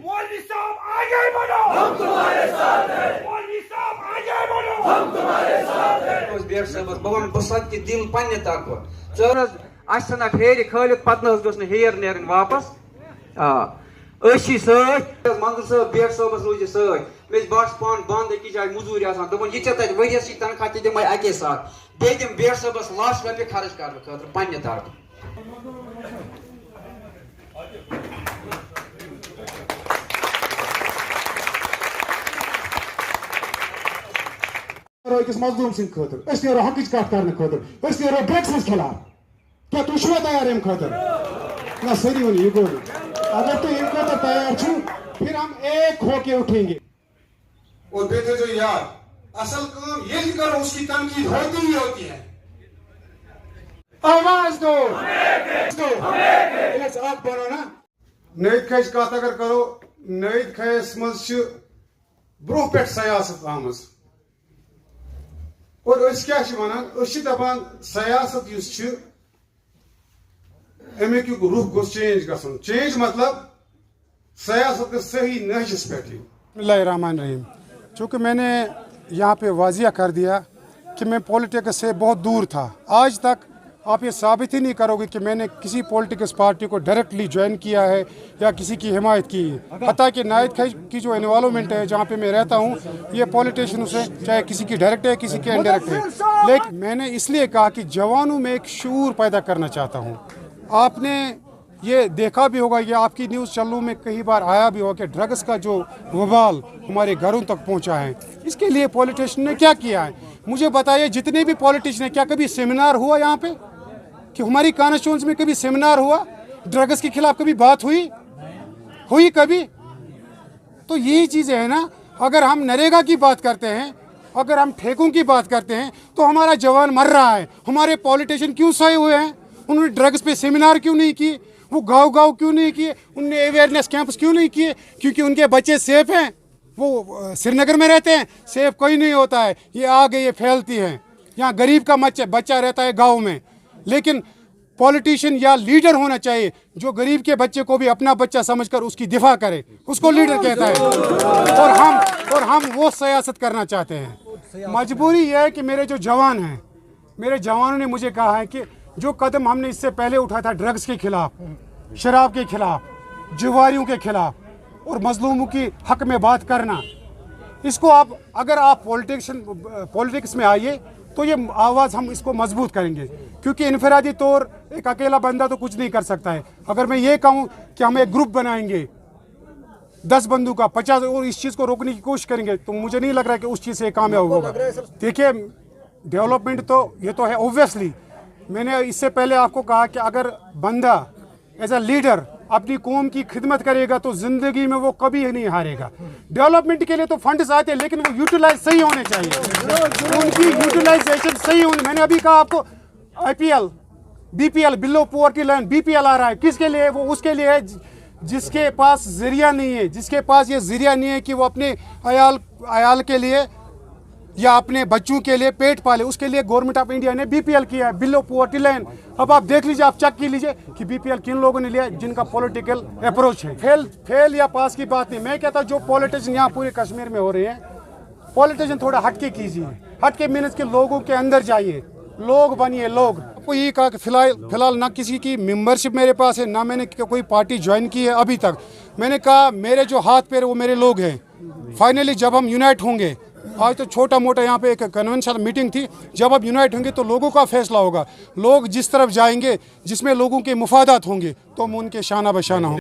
مولوی صاحب آگے بڑھو، ہم تمہارے ساتھ ہیں، مولوی صاحب آگے بڑھو، ہم تمہارے ساتھ ہیں۔ بیگ صاحبس بہٕ وَنہٕ بہٕ سَد کہِ دِل پننہِ طرفہٕ ژٕ حظ اَسہِ ژھٕنَکھ ہیرِ کھٲلِتھ پَتہٕ نہٕ حظ گٔژھ نہٕ ہیر نیرٕنۍ واپس أسۍ چھی سۭتۍ منظور صٲب بیگ صٲبس روزِ سۭتۍ مےٚ چھِ باسان پانہٕ بنٛد أکِس جایہِ موٚزوٗرۍ آسان دوٚپُن یہِ ژےٚ تَتہِ ؤریَس یہِ تنخواہ تہِ دِمَے اَکے ساتہٕ بیٚیہِ دِم بیگ صٲبس لچھ رۄپیہِ خرٕچ کرنہٕ خٲطرٕ پننہِ طرفہٕ أکِس مظلوٗم سٕنٛدِ خٲطرٕ أسۍ نیرو حقٕچ کتھ کرنہٕ خٲطرٕ أسۍ نیرو ڈرٛگسَس خلاف کیٛاہ تُہۍ چھُوا تیار اَمہِ خٲطرٕ نہ سٲری ؤنِو یہِ گوٚو نہٕ اگر تُہۍ اَمہِ خٲطرٕ تیار چھُو پھر ہم ایک ہو کے اٹھیں گے اور بیٹھے جو یار اصل کام یہ کرو اس کی تنقید ہوتی ہی ہوتی ہے آواز دو آپ بنو نا نٔیِد کھَج کتھ اگر کرو نٔیِد کھَیَس منٛز چھِ برٛونٛہہ پٮ۪ٹھ سیاست آمٕژ اور أسۍ کیٛاہ چھِ وَنان أسۍ چھِ دَپان سیاست یُس چھِ اَمیُک رُخ گوٚژھ چینج گژھُن چینج مطلب سیاست گژھِ صحیح نہجس پٮ۪ٹھ یِن بسم اللہ الرحمن الرحیم چونکہ میں نے یہاں پہ واضح کر دیا کہ میں پولیٹکس سے بہت دور تھا آج تک آپ یہ ثابت ہی نہیں کرو گے کہ میں نے کسی پولیٹکس پارٹی کو ڈائریکٹلی جوائن کیا ہے یا کسی کی حمایت کی ہے حتیٰ کہ نائد کھیج کی جو انوالومنٹ ہے جہاں پہ میں رہتا ہوں یہ پولیٹیشنوں سے چاہے کسی کی ڈائریکٹ ہے کسی کی انڈائریکٹ ہے لیکن میں نے اس لیے کہا کہ جوانوں میں ایک شعور پیدا کرنا چاہتا ہوں آپ نے یہ دیکھا بھی ہوگا یہ آپ کی نیوز چینلوں میں کئی بار آیا بھی ہوگا کہ ڈرگس کا جو وبال ہمارے گھروں تک پہنچا ہے اس کے لیے پولیٹیشن نے کیا کیا ہے مجھے بتائیے جتنے بھی پولیٹیشن ہیں کیا کبھی سیمینار ہوا یہاں پہ کہ ہماری کانسٹیچوئنسی میں کبھی سیمینار ہوا ڈرگس کے خلاف کبھی بات ہوئی کبھی تو یہی چیزیں ہیں نا اگر ہم نریگا کی بات کرتے ہیں اگر ہم ٹھیکوں کی بات کرتے ہیں تو ہمارا جوان مر رہا ہے ہمارے پولیٹیشین کیوں سوئے ہوئے ہیں انہوں نے ڈرگس پہ سیمینار کیوں نہیں کیے وہ گاؤں کیوں نہیں کیے ان نے اویئرنیس کیمپس کیوں نہیں کیے کیونکہ ان کے بچے سیف ہیں وہ سری نگر میں رہتے ہیں سیف کوئی نہیں ہوتا ہے یہ آگے یہ پھیلتی ہیں یہاں غریب کا بچہ رہتا ہے گاؤں میں لیکن پولیٹیشین یا لیڈر ہونا چاہیے جو غریب کے بچے کو بھی اپنا بچہ سمجھ کر اس کی دفاع کرے اس کو لیڈر کہتا ہے اور ہم وہ سیاست کرنا چاہتے ہیں مجبوری یہ ہے کہ میرے جو جوان ہیں میرے جوانوں نے مجھے کہا ہے کہ جو قدم ہم نے اس سے پہلے اٹھایا تھا ڈرگس کے خلاف شراب کے خلاف جواریوں کے خلاف اور مظلوموں کی حق میں بات کرنا اس کو آپ اگر آپ پولیٹکس میں آئیے تو یہ آواز ہم اس کو مضبوط کریں گے کیونکہ انفرادی طور ایک اکیلا بندہ تو کچھ نہیں کر سکتا ہے اگر میں یہ کہوں کہ ہم ایک گروپ بنائیں گے 10 بندوں کا 50 اور اس چیز کو روکنے کی کوشش کریں گے تو مجھے نہیں لگ رہا کہ اس چیز سے کامیاب ہوگا دیکھیے ڈیولپمنٹ تو یہ تو ہے اوبویسلی میں نے اس سے پہلے آپ کو کہا کہ اگر بندہ ایز اے لیڈر اپنی قوم کی خدمت کرے گا تو زندگی میں وہ کبھی نہیں ہارے گا ڈیولپمنٹ کے لیے تو فنڈز آتے ہیں لیکن وہ یوٹیلائز صحیح ہونے چاہیے ان کی یوٹیلائزیشن صحیح ہونی میں نے ابھی کہا آپ کو IPL BPL بلو پورٹی لائن BPL آ رہا ہے کس کے لیے وہ اس کے لیے ہے جس کے پاس ذریعہ نہیں ہے جس کے پاس یہ ذریعہ نہیں ہے کہ وہ اپنے عیال کے لیے یا اپنے بچوں کے لیے پیٹ پالے اس کے لیے گورنمنٹ آف انڈیا نے BPL کیا ہے بلو پورٹی لائن اب آپ دیکھ لیجیے آپ چیک کی لیجیے کہ BPL کن لوگوں نے لیا جن کا پولیٹیکل اپروچ ہے فیل یا پاس کی بات نہیں میں کہتا ہوں جو پولیٹیشن یہاں پورے کشمیر میں ہو رہے ہیں پولیٹیشن تھوڑا ہٹ کے کیجیے ہٹ کے مینس کے لوگوں کے اندر جائیے لوگ بنیے لوگ آپ کو یہ کہا کہ فی الحال نہ کسی کی ممبرشپ میرے پاس ہے نہ میں نے کوئی پارٹی جوائن کی ہے ابھی تک میں نے کہا میرے جو ہاتھ پیر وہ میرے لوگ ہیں فائنلی جب ہم یونائٹ ہوں گے آج تو چھوٹا موٹا یہاں پہ ایک کنونشن میٹنگ تھی جب اب یونائٹ ہوں گے تو لوگوں کا فیصلہ ہوگا لوگ جس طرف جائیں گے جس میں لوگوں کے مفادات ہوں گے تو ہم ان کے شانہ بشانہ ہوں گے